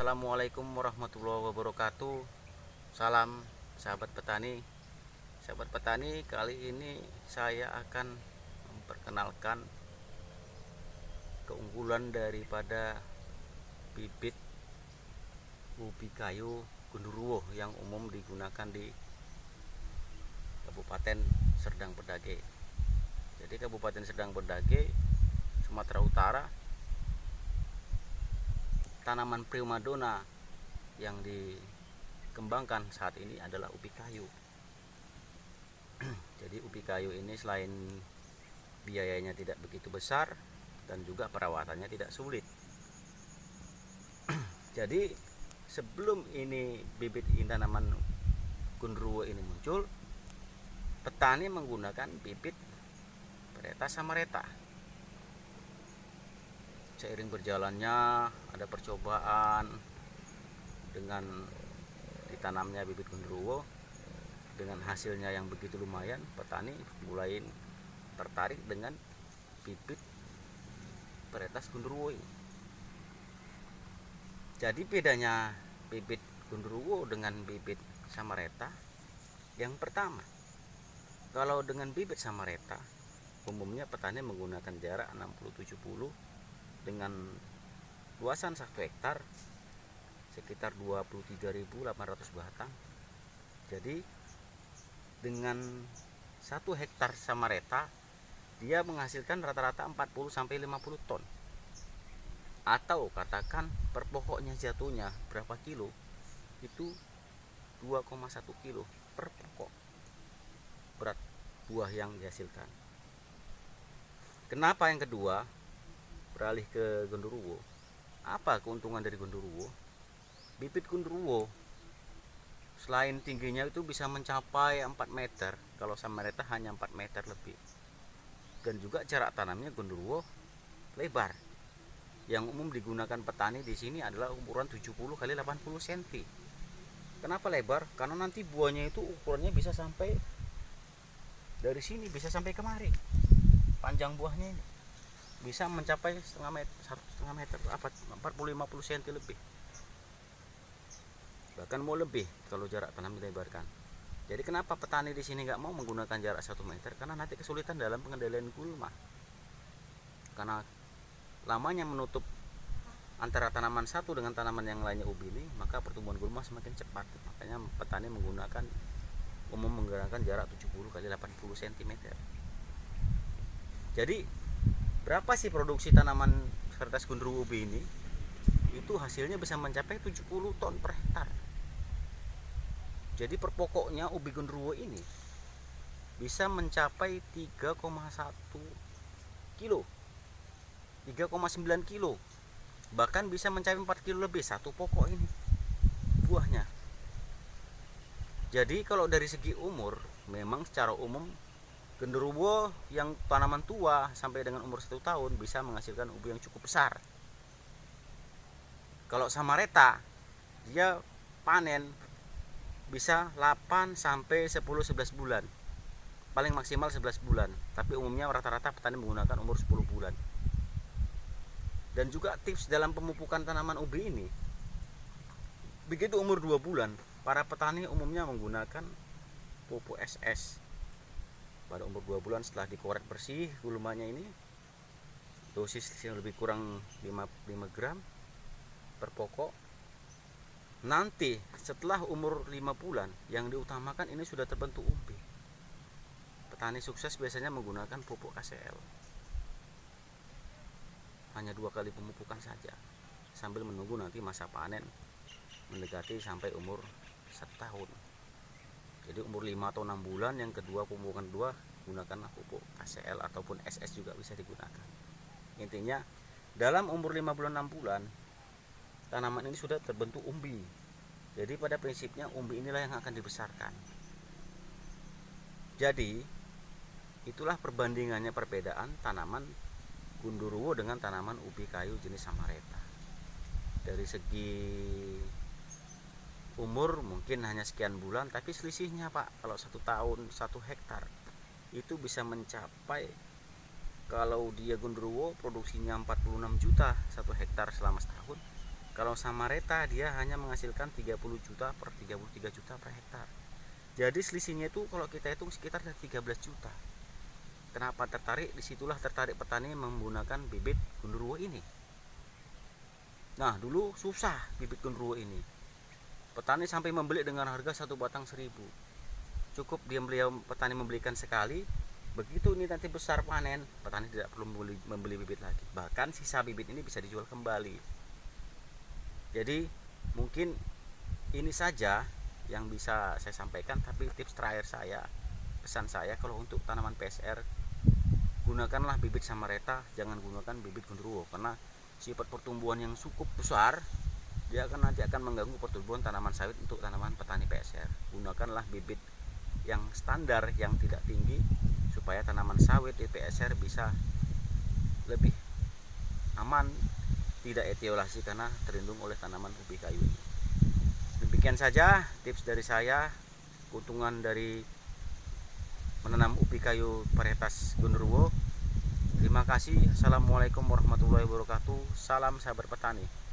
Assalamualaikum warahmatullahi wabarakatuh. Salam sahabat petani. Sahabat petani, kali ini saya akan memperkenalkan keunggulan daripada bibit ubi kayu Genderuwo yang umum digunakan di Kabupaten Serdang Bedagai. Jadi Kabupaten Serdang Bedagai, Sumatera Utara, tanaman primadona yang dikembangkan saat ini adalah ubi kayu. Jadi ubi kayu ini selain biayanya tidak begitu besar dan juga perawatannya tidak sulit. Jadi sebelum ini bibit tanaman Genderuwo ini muncul, petani menggunakan bibit Varietas Samareta. Seiring berjalannya ada percobaan dengan ditanamnya bibit Genderuwo, dengan hasilnya yang begitu lumayan, petani mulai tertarik dengan bibit Varietas Genderuwo ini. Jadi bedanya bibit Genderuwo dengan bibit Samareta, yang pertama, kalau dengan bibit Samareta umumnya petani menggunakan jarak 60-70 dengan luasan 1 hektar sekitar 23.800 batang. Jadi dengan 1 hektar Samareta dia menghasilkan rata-rata 40-50 ton, atau katakan per pokoknya jatuhnya berapa kilo, itu 2,1 kilo per pokok berat buah yang dihasilkan. Kenapa yang kedua beralih ke Genderuwo? Apa keuntungan dari Genderuwo? Bibit Genderuwo selain tingginya itu bisa mencapai 4 meter, kalau Samareta hanya 4 meter lebih. Dan juga jarak tanamnya Genderuwo lebar. Yang umum digunakan petani di sini adalah ukuran 70 x 80 cm. Kenapa lebar? Karena nanti buahnya itu ukurannya bisa sampai dari sini, bisa sampai kemari. Panjang buahnya ini bisa mencapai setengah meter, 40-50 cm lebih, bahkan mau lebih kalau jarak tanam dilebarkan. Jadi kenapa petani di sini nggak mau menggunakan jarak 1 meter? Karena nanti kesulitan dalam pengendalian gulma, karena lamanya menutup antara tanaman satu dengan tanaman yang lainnya ubi ini, maka pertumbuhan gulma semakin cepat. Makanya petani menggunakan jarak 70 x 80 cm. Jadi berapa sih produksi tanaman Varietas Genderuwo ubi ini? Itu hasilnya bisa mencapai 70 ton per hektar. Jadi per pokoknya ubi Genderuwo ini bisa mencapai 3,1 kilo, 3,9 kilo, bahkan bisa mencapai 4 kilo lebih satu pokok ini buahnya. Jadi kalau dari segi umur, memang secara umum Genderuwo yang tanaman tua sampai dengan umur 1 tahun bisa menghasilkan ubi yang cukup besar. Kalau Samareta dia panen bisa 8 sampai 10-11 bulan, paling maksimal 11 bulan, tapi umumnya rata-rata petani menggunakan umur 10 bulan. Dan juga tips dalam pemupukan tanaman ubi ini, begitu umur 2 bulan, para petani umumnya menggunakan pupuk SS. Pada umur 2 bulan setelah dikorek bersih gulmanya ini, dosis yang lebih kurang 5 gram per pokok. Nanti setelah umur 5 bulan yang diutamakan ini sudah terbentuk umbi. Petani sukses biasanya menggunakan pupuk KCL. Hanya 2 kali pemupukan saja, sambil menunggu nanti masa panen mendekati sampai umur 1 tahun. Jadi umur 5 atau 6 bulan yang kedua, pemupukan kedua, gunakanlah pupuk KCL ataupun SS juga bisa digunakan. Intinya dalam umur 5 bulan 6 bulan tanaman ini sudah terbentuk umbi. Jadi pada prinsipnya umbi inilah yang akan dibesarkan. Jadi itulah perbandingannya, perbedaan tanaman Genderuwo dengan tanaman ubi kayu jenis Samareta. Dari segi umur mungkin hanya sekian bulan, tapi selisihnya Pak, kalau 1 tahun 1 hektar itu bisa mencapai, kalau dia Genderuwo produksinya 46 juta 1 hektar selama setahun, Kalau Samareta dia hanya menghasilkan 30 juta per 33 juta per hektar. Jadi selisihnya itu kalau kita hitung sekitar 13 juta. Kenapa tertarik? Disitulah tertarik petani menggunakan bibit Genderuwo ini. Nah dulu susah bibit Genderuwo ini. Petani sampai membeli dengan harga satu batang 1.000. Cukup petani membelikan sekali. Begitu ini nanti besar panen, petani tidak perlu membeli bibit lagi. Bahkan sisa bibit ini bisa dijual kembali. Jadi mungkin ini saja yang bisa saya sampaikan. Tapi tips terakhir saya, pesan saya, kalau untuk tanaman PSR, gunakanlah bibit Samareta, jangan gunakan bibit Genderuwo, karena sifat pertumbuhan yang cukup besar, dia nanti akan mengganggu pertumbuhan tanaman sawit untuk tanaman petani PSR. Gunakanlah bibit yang standar, yang tidak tinggi, supaya tanaman sawit di PSR bisa lebih aman, tidak etiolasi karena terlindung oleh tanaman ubi kayu ini. Demikian saja tips dari saya, keuntungan dari menanam ubi kayu varietas Genderuwo. Terima kasih. Assalamualaikum warahmatullahi wabarakatuh. Salam sahabat petani.